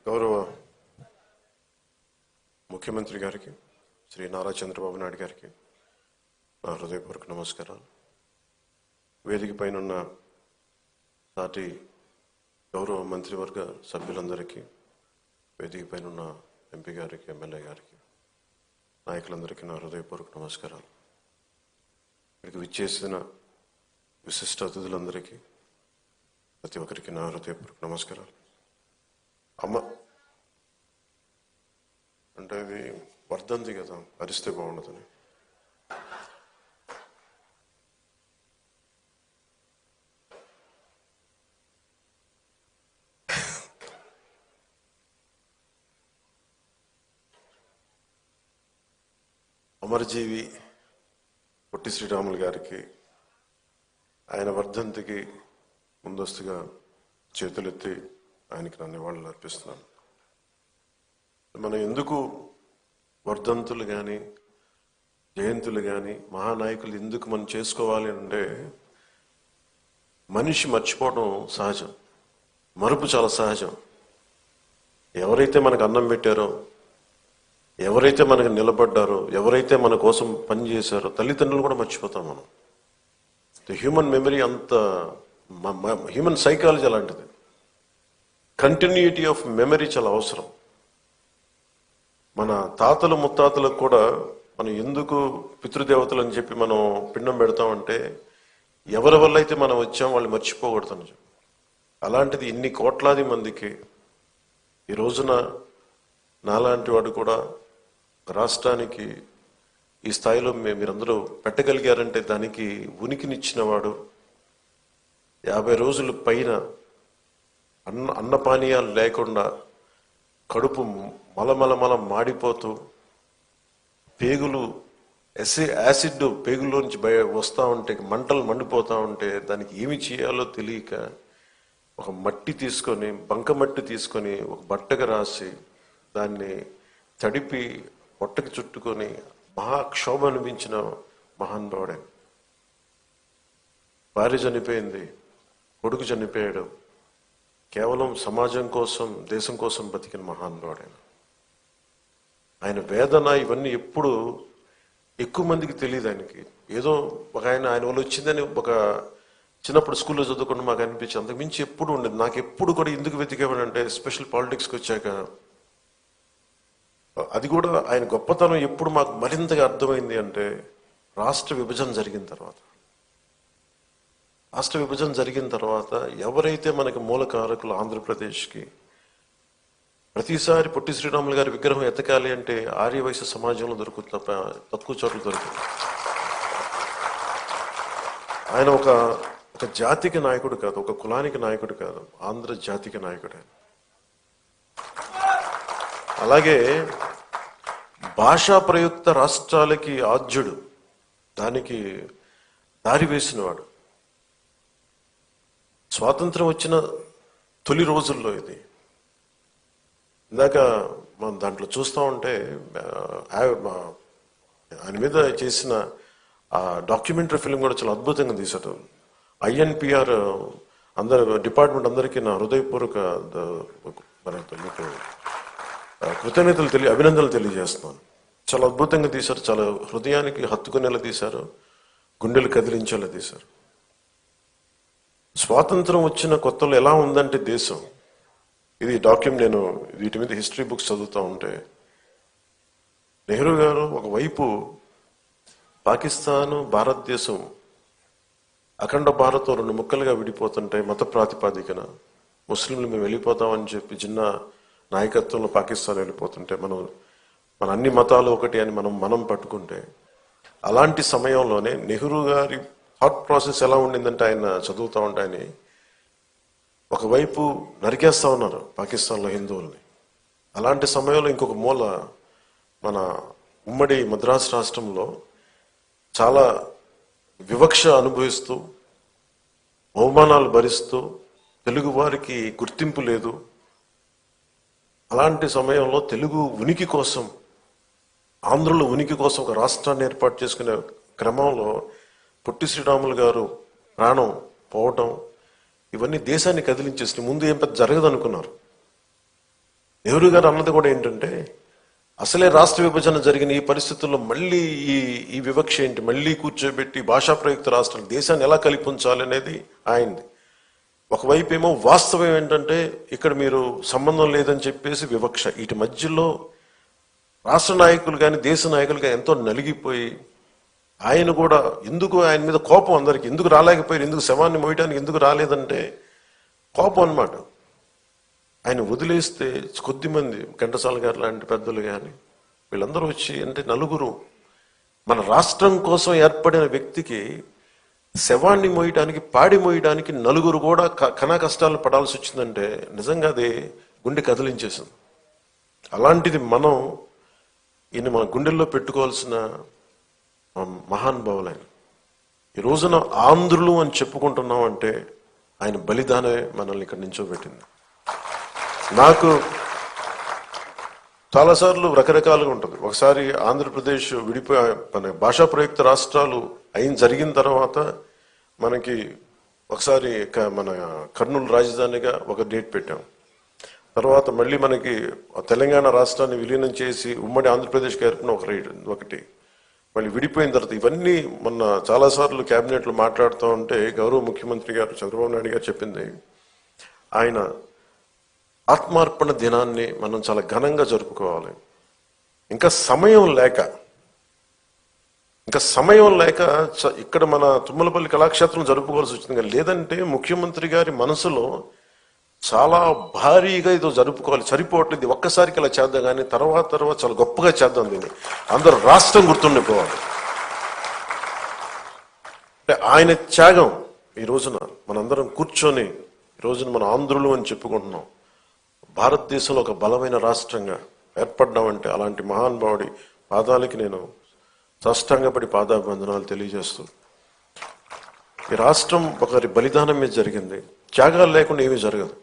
గౌరవ ముఖ్యమంత్రి గారికి శ్రీ నారా చంద్రబాబు నాయుడు గారికి నా హృదయపూర్వక నమస్కారాలు. వేదిక పైన సాటి గౌరవ మంత్రివర్గ సభ్యులందరికీ, వేదిక పైన ఎంపీ గారికి, ఎమ్మెల్యే గారికి, నాయకులందరికీ నా హృదయపూర్వక నమస్కారాలు. ఇక్కడికి విచ్చేసిన విశిష్ట అతిథులందరికీ, ప్రతి ఒక్కరికి నా హృదయపూర్వక నమస్కారాలు. అమ్మ అంటే ఇది వర్ధంతి కదా, అరిస్తే బాగుండదని. అమరజీవి పొట్టి శ్రీరాములు గారికి ఆయన వర్ధంతికి ముందస్తుగా చేతులెత్తి ఆయనకి నా నివాళులు అర్పిస్తున్నాను. మనం ఎందుకు వర్ధంతులు కానీ జయంతులు కానీ మహానాయకులు ఎందుకు మనం చేసుకోవాలి అంటే, మనిషి మర్చిపోవడం సహజం, మరుపు చాలా సహజం. ఎవరైతే మనకు అన్నం పెట్టారో, ఎవరైతే మనకు నిలబడ్డారో, ఎవరైతే మన కోసం పనిచేశారో, తల్లిదండ్రులు కూడా మర్చిపోతాం మనం. హ్యూమన్ మెమరీ అంత, హ్యూమన్ సైకాలజీ అలాంటిది. కంటిన్యూటీ ఆఫ్ మెమరీ చాలా అవసరం. మన తాతలు ముత్తాతలకు కూడా మనం ఎందుకు పితృదేవతలు అని చెప్పి మనం పిండం పెడతామంటే, ఎవరి వల్ల అయితే మనం వచ్చాం వాళ్ళు మర్చిపోకూడదని చెప్పి. అలాంటిది ఇన్ని కోట్లాది మందికి ఈ రోజున నాలాంటి వాడు కూడా రాష్ట్రానికి ఈ స్థాయిలో మీరందరూ పెట్టగలిగారంటే దానికి ఉనికినిచ్చిన వాడు. 50 రోజుల పైన అన్నపానీయాలు లేకుండా కడుపు మలమలమల మాడిపోతూ, పేగులు యాసిడ్ పేగుల్లోంచి వస్తూ ఉంటే, మంటలు మండిపోతూ ఉంటే, దానికి ఏమి చేయాలో తెలియక ఒక మట్టి తీసుకొని, బంకమట్టి తీసుకొని ఒక బట్టగా రాసి దాన్ని తడిపి పొట్టకి చుట్టుకొని మహాక్షోభ అనిపించిన మహానుభావుడే. భార్య చనిపోయింది, కొడుకు చనిపోయాడు, కేవలం సమాజం కోసం, దేశం కోసం బతికిన మహానుభావుడు ఆయన. వేదన ఇవన్నీ ఎప్పుడు ఎక్కువ మందికి తెలియదు ఆయనకి. ఏదో ఒక ఆయన వల్ల వచ్చిందని ఒక చిన్నప్పుడు స్కూల్లో చదువుకుంటూ మాకు అనిపించింది, అంతకు మించి ఎప్పుడు ఉండేది. నాకు ఎప్పుడు కూడా ఎందుకు వెతికేవాడంటే, స్పెషల్ పాలిటిక్స్కి వచ్చాక అది కూడా ఆయన గొప్పతనం ఎప్పుడు మాకు మరింతగా అర్థమైంది అంటే, రాష్ట్ర విభజన జరిగిన తర్వాత ఎవరైతే మనకి మూలకారకులు ఆంధ్రప్రదేశ్కి, ప్రతిసారి పొట్టి శ్రీరాములు గారి విగ్రహం ఎతకాలి అంటే ఆర్యవైశ్య సమాజంలో దొరుకుతుంది తప్ప తక్కువ చోట్ల దొరుకుతుంది. ఆయన ఒక జాతికి నాయకుడు కాదు, ఒక కులానికి నాయకుడు కాదు, ఆంధ్ర జాతికి నాయకుడు. అలాగే భాషా ప్రయుక్త రాష్ట్రాలకి ఆద్యుడు, దానికి దారి వేసినవాడు. స్వాతంత్రం వచ్చిన తొలి రోజుల్లో ఇది. ఇందాక మనం దాంట్లో చూస్తూ ఉంటే ఆయన మీద చేసిన ఆ డాక్యుమెంటరీ ఫిల్మ్ కూడా చాలా అద్భుతంగా తీశారు. INPR డిపార్ట్మెంట్ అందరికీ నా హృదయపూర్వక మీకు అభినందనలు తెలియజేస్తున్నాను. చాలా అద్భుతంగా తీశారు, చాలా హృదయానికి హత్తుకునేలా తీశారు, గుండెలు కదిలించేలా తీశారు. స్వాతంత్రం వచ్చిన కొత్తలో ఎలా ఉందంటే దేశం, ఇది నేను వీటి మీద హిస్టరీ బుక్స్ చదువుతూ ఉంటే, నెహ్రూ గారు ఒకవైపు పాకిస్తాను, భారతదేశం అఖండ భారతం 2 ముక్కలుగా విడిపోతుంటే, మత ప్రాతిపాదికన ముస్లింలు మేము వెళ్ళిపోతామని చెప్పి చిన్న నాయకత్వంలో పాకిస్తాన్ వెళ్ళిపోతుంటే, మన అన్ని మతాలు ఒకటి అని మనం పట్టుకుంటే, అలాంటి సమయంలోనే నెహ్రూ గారి థాట్ ప్రాసెస్ ఎలా ఉండిందంటే, ఆయన చదువుతూ ఉంటే ఆయన ఒకవైపు నరికేస్తా ఉన్నారు పాకిస్తాన్లో హిందువుల్ని. అలాంటి సమయంలో ఇంకొక మూల మన ఉమ్మడి మద్రాసు రాష్ట్రంలో చాలా వివక్ష అనుభవిస్తూ, అవమానాలు భరిస్తూ, తెలుగు వారికి గుర్తింపు లేదు. అలాంటి సమయంలో తెలుగు ఉనికి కోసం, ఆంధ్రుల ఉనికి కోసం ఒక రాష్ట్రాన్ని ఏర్పాటు చేసుకునే క్రమంలో పొట్టి శ్రీరాములు గారు ప్రాణం పోవటం, ఇవన్నీ దేశాన్ని కదిలించేసి ముందు ఏం పెద్ద జరగదు అనుకున్నారు. నెహ్రూ గారు అన్నది కూడా ఏంటంటే, అసలే రాష్ట్ర విభజన జరిగిన ఈ పరిస్థితుల్లో మళ్ళీ ఈ వివక్ష ఏంటి, మళ్ళీ కూర్చోబెట్టి భాషా ప్రయుక్త రాష్ట్రాలు దేశాన్ని ఎలా కలిపి ఉంచాలి అనేది ఆయనది. ఒకవైపు ఏమో వాస్తవం ఏంటంటే ఇక్కడ మీరు సంబంధం లేదని చెప్పేసి వివక్ష. వీటి మధ్యలో రాష్ట్ర నాయకులు కానీ దేశ నాయకులు కానీ ఎంతో నలిగిపోయి, ఆయన కూడా ఎందుకు ఆయన మీద కోపం, అందరికి ఎందుకు రాలేకపోయారు, ఎందుకు శవాన్ని మోయడానికి ఎందుకు రాలేదంటే కోపం అన్నమాట. ఆయన వదిలేస్తే కొద్దిమంది ఘంటసాల గారు లాంటి పెద్దలు కానీ వీళ్ళందరూ వచ్చి, అంటే నలుగురు మన రాష్ట్రం కోసం ఏర్పడిన వ్యక్తికి శవాన్ని మోయడానికి, పాడి మోయడానికి నలుగురు కూడా కనా కష్టాలు పడాల్సి వచ్చిందంటే నిజంగా అది గుండె కదిలించేసింది. అలాంటిది మనం ఈయన మన గుండెల్లో పెట్టుకోవాల్సిన మహానుభావులు ఆయన. ఈ రోజున ఆంధ్రులు అని చెప్పుకుంటున్నాం అంటే ఆయన బలిదానమే మనల్ని ఇక్కడ నించోబెట్టింది. నాకు చాలాసార్లు రకరకాలుగా ఉంటుంది. ఒకసారి ఆంధ్రప్రదేశ్ విడిపోయి మన భాషా ప్రయుక్త రాష్ట్రాలు జరిగిన తర్వాత మనకి ఒకసారి మన కర్నూలు రాజధానిగా ఒక డేట్ పెట్టాం. తర్వాత మళ్ళీ మనకి తెలంగాణ రాష్ట్రాన్ని విలీనం చేసి ఉమ్మడి ఆంధ్రప్రదేశ్కి ఏర్పడిన ఒకటి మళ్ళీ విడిపోయిన తర్వాత ఇవన్నీ మొన్న చాలాసార్లు క్యాబినెట్లో మాట్లాడుతూ ఉంటే గౌరవ ముఖ్యమంత్రి గారు చంద్రబాబు నాయుడు గారు చెప్పింది, ఆయన ఆత్మార్పణ దినాన్ని మనం చాలా ఘనంగా జరుపుకోవాలి. ఇంకా సమయం లేక ఇక్కడ మన తుమ్మలపల్లి కళాక్షేత్రం జరుపుకోవాల్సి వచ్చింది. లేదంటే ముఖ్యమంత్రి గారి మనసులో చాలా భారీగా ఇదో జరుపుకోవాలి, సరిపోవట్లేదు, ఒక్కసారికి ఇలా చేద్దాం కానీ తర్వాత చాలా గొప్పగా చేద్దాం, దీన్ని అందరూ రాష్ట్రం గుర్తుండిపోవాలి. అంటే ఆయన త్యాగం ఈ రోజున మనందరం కూర్చొని ఈ రోజున మన ఆంధ్రులు అని చెప్పుకుంటున్నాం. భారతదేశంలో ఒక బలమైన రాష్ట్రంగా ఏర్పడ్డామంటే అలాంటి మహానుభావుడి పాదాలకి నేను సాష్టాంగపడి పాదాభివందనాలు తెలియజేస్తూ, ఈ రాష్ట్రం ఒకరి బలిదానం మీద జరిగింది. త్యాగాలు లేకుండా ఏమీ జరగదు.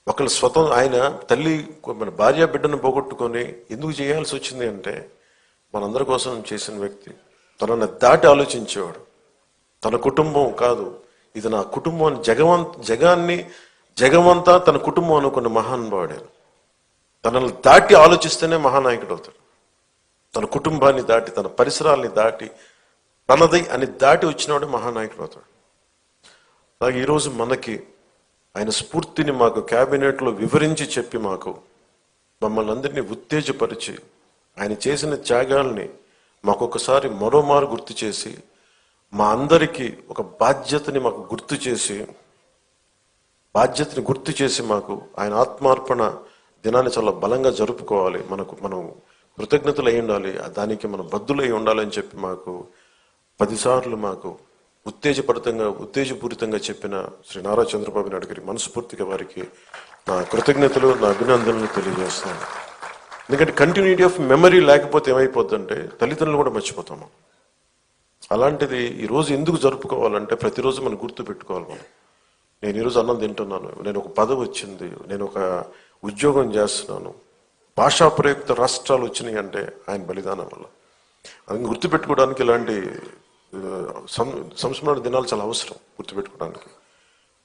ఒకళ్ళు ఆయన తల్లి మన భార్య బిడ్డను పోగొట్టుకొని ఎందుకు చేయాల్సి వచ్చింది అంటే మనందరి కోసం చేసిన వ్యక్తి. తనని దాటి ఆలోచించేవాడు. తన కుటుంబం కాదు, ఇది నా కుటుంబం అని జగమంతా తన కుటుంబం అనుకున్న మహానుభావుడే. తనను దాటి ఆలోచిస్తేనే మహానాయకుడు అవుతాడు. తన కుటుంబాన్ని దాటి, తన పరిసరాల్ని దాటి, తనది అని దాటి వచ్చినవాడే మహానాయకుడు అవుతాడు. అలాగే ఈరోజు మనకి ఆయన స్ఫూర్తిని మాకు క్యాబినెట్లో వివరించి చెప్పి మమ్మల్ని అందరినీ ఉత్తేజపరిచి ఆయన చేసిన త్యాగాల్ని మాకొకసారి మరోమారు గుర్తు చేసి, మా అందరికీ ఒక బాధ్యతని గుర్తు చేసి మాకు ఆయన ఆత్మార్పణ దినాన్ని చాలా బలంగా జరుపుకోవాలి, మనం కృతజ్ఞతలు అయి ఉండాలి, దానికి మనం బద్దులై ఉండాలని చెప్పి 10 సార్లు ఉత్తేజపూరితంగా చెప్పిన శ్రీ నారా చంద్రబాబు నాయుడు గారికి మనస్ఫూర్తిగా వారికి నా కృతజ్ఞతలు, నా అభినందనలు తెలియజేస్తున్నాను. ఎందుకంటే కంటిన్యూటీ ఆఫ్ మెమరీ లేకపోతే ఏమైపోద్దంటే తల్లిదండ్రులు కూడా మర్చిపోతాము. అలాంటిది ఈరోజు ఎందుకు జరుపుకోవాలంటే ప్రతిరోజు మనం గుర్తు పెట్టుకోవాలి. నేను ఈరోజు అన్నం తింటున్నాను, నేను ఒక పదవి వచ్చింది, నేను ఒక ఉద్యోగం చేస్తున్నాను, భాషా ప్రయుక్త రాష్ట్రాలు వచ్చినాయి అంటే ఆయన బలిదానం వల్ల. అది గుర్తుపెట్టుకోవడానికి ఇలాంటి సంస్మరణ దినాలు చాలా అవసరం గుర్తుపెట్టుకోవడానికి.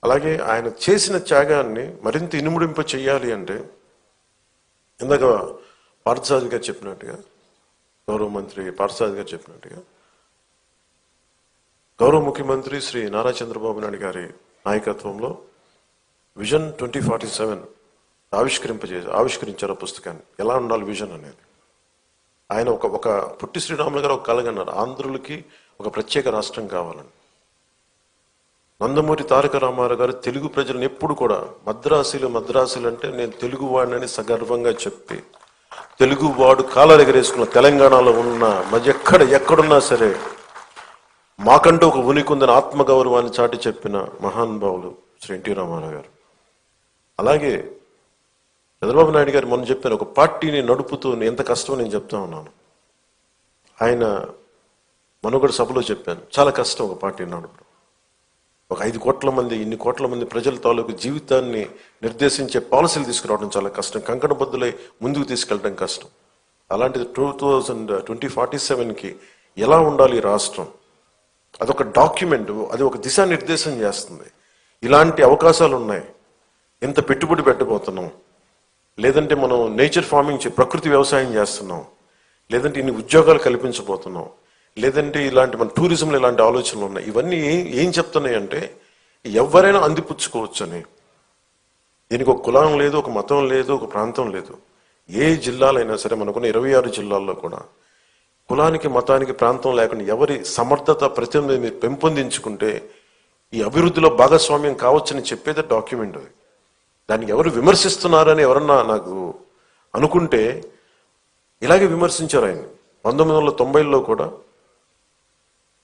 అలాగే ఆయన చేసిన త్యాగాన్ని మరింత ఇనుముడింప చెయ్యాలి అంటే ఇందాక పార్థసారథి గారు చెప్పినట్టుగా, గౌరవ మంత్రి పార్థసారథి గారు చెప్పినట్టుగా, గౌరవ ముఖ్యమంత్రి శ్రీ నారా చంద్రబాబు నాయుడు గారి నాయకత్వంలో విజన్ 2047 ఆవిష్కరించారు పుస్తకాన్ని. ఎలా ఉండాలి విజన్ అనేది. ఆయన ఒక పుట్టి శ్రీరాములు గారు ఒక కలగన్నారు, ఆంధ్రులకి ఒక ప్రత్యేక రాష్ట్రం కావాలని. నందమూరి తారక రామారావు గారు తెలుగు ప్రజలను ఎప్పుడు కూడా మద్రాసీలు అంటే నేను తెలుగువాడినని సగర్వంగా చెప్పి, తెలుగువాడు కాలర్ ఎగరేసుకున్న తెలంగాణలో ఉన్న ఎక్కడున్నా సరే మాకంటూ ఒక ఉనికి ఉందని ఆత్మగౌరవాన్ని చాటి చెప్పిన మహానుభావులు శ్రీ ఎన్టీ రామారావు గారు. అలాగే చంద్రబాబు నాయుడు గారు మొన్న చెప్పారు, ఒక పార్టీని నడుపుతూ ఎంత కష్టమో నేను చెప్తా ఉన్నాను. ఆయన మనుగడ సభలో చెప్పాను, చాలా కష్టం ఒక పార్టీని నడపడం. ఒక 5 కోట్ల మంది, ఇన్ని కోట్ల మంది ప్రజల తాలూకు జీవితాన్ని నిర్దేశించే పాలసీలు తీసుకురావడం చాలా కష్టం, కంకణబద్దులై ముందుకు తీసుకెళ్ళడం కష్టం. అలాంటిది 2047కి ఎలా ఉండాలి ఈ రాష్ట్రం, అదొక డాక్యుమెంట్, అది ఒక దిశానిర్దేశం చేస్తుంది. ఇలాంటి అవకాశాలు ఉన్నాయి, ఇంత పెట్టుబడి పెట్టబోతున్నాం, లేదంటే మనం నేచర్ ఫార్మింగ్ ప్రకృతి వ్యవసాయం చేస్తున్నాం, లేదంటే ఇన్ని ఉద్యోగాలు కల్పించబోతున్నాం, లేదంటే ఇలాంటి మన టూరిజంలో ఇలాంటి ఆలోచనలు ఉన్నాయి. ఇవన్నీ ఏం చెప్తున్నాయి అంటే ఎవరైనా అందిపుచ్చుకోవచ్చు అని. దీనికి ఒక కులం లేదు, ఒక మతం లేదు, ఒక ప్రాంతం లేదు. ఏ జిల్లాలైనా సరే, మనకున్న 26 జిల్లాల్లో కూడా కులానికి మతానికి ప్రాంతం లేకుండా ఎవరి సమర్థత ప్రతిభ మీరు పెంపొందించుకుంటే ఈ అభివృద్ధిలో భాగస్వామ్యం కావచ్చని చెప్పేది డాక్యుమెంట్. అది దాన్ని ఎవరు విమర్శిస్తున్నారని ఎవరన్నా నాకు అనుకుంటే ఇలాగే విమర్శించారు ఆయన. 1990లో కూడా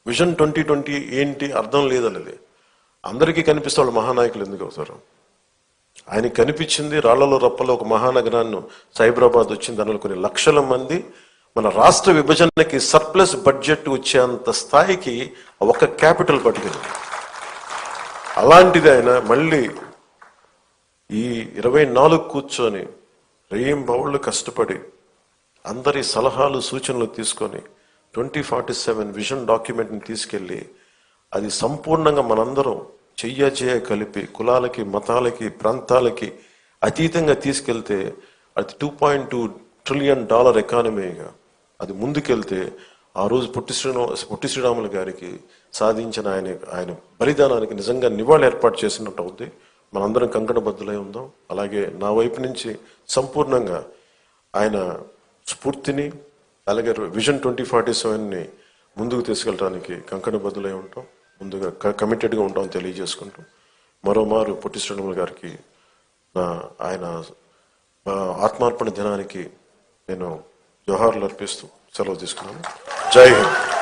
విజన్ 2020 ఏంటి అర్థం లేదనేది అందరికీ కనిపిస్తే వాళ్ళు మహానాయకులు ఎందుకు అవుతారు? ఆయనకి కనిపించింది రాళ్లలో రప్పలో ఒక మహానగరాన్ని సైబరాబాద్ వచ్చింది. దానిలో కొన్ని లక్షల మంది మన రాష్ట్ర విభజనకి సర్ప్లస్ బడ్జెట్ వచ్చేంత స్థాయికి ఒక క్యాపిటల్ పట్టుకెళ్ళింది. అలాంటిది ఆయన మళ్ళీ ఈ 24 కూర్చొని రేయింబవళ్ళు కష్టపడి అందరి సలహాలు సూచనలు తీసుకొని 2047 విజన్ డాక్యుమెంట్ని తీసుకెళ్ళి అది సంపూర్ణంగా మనందరం చెయ్య కలిపి కులాలకి మతాలకి ప్రాంతాలకి అతీతంగా తీసుకెళ్తే అది $2.2 ట్రిలియన్ ఎకానమీగా అది ముందుకెళ్తే ఆ రోజు పొట్టి శ్రీరాములు గారికి సాధించిన ఆయన బలిదానానికి నిజంగా నివాళి ఏర్పాటు చేసినట్టు అవుద్ది. మనందరం కంకణబద్దులై ఉందాం. అలాగే నా వైపు నుంచి సంపూర్ణంగా ఆయన స్ఫూర్తిని అలాగే విజన్ 2047ని ముందుకు తీసుకెళ్ళడానికి కంకణబద్దులై ఉంటాం. ముందుగా కమిటెడ్గా ఉంటాం తెలియజేసుకుంటాం. మరోమారు పొట్టి శ్రీరాములు గారికి ఆయన ఆత్మార్పణ దినానికి నేను జోహార్లు అర్పిస్తూ సెలవు తీసుకున్నాను. జై హింద్.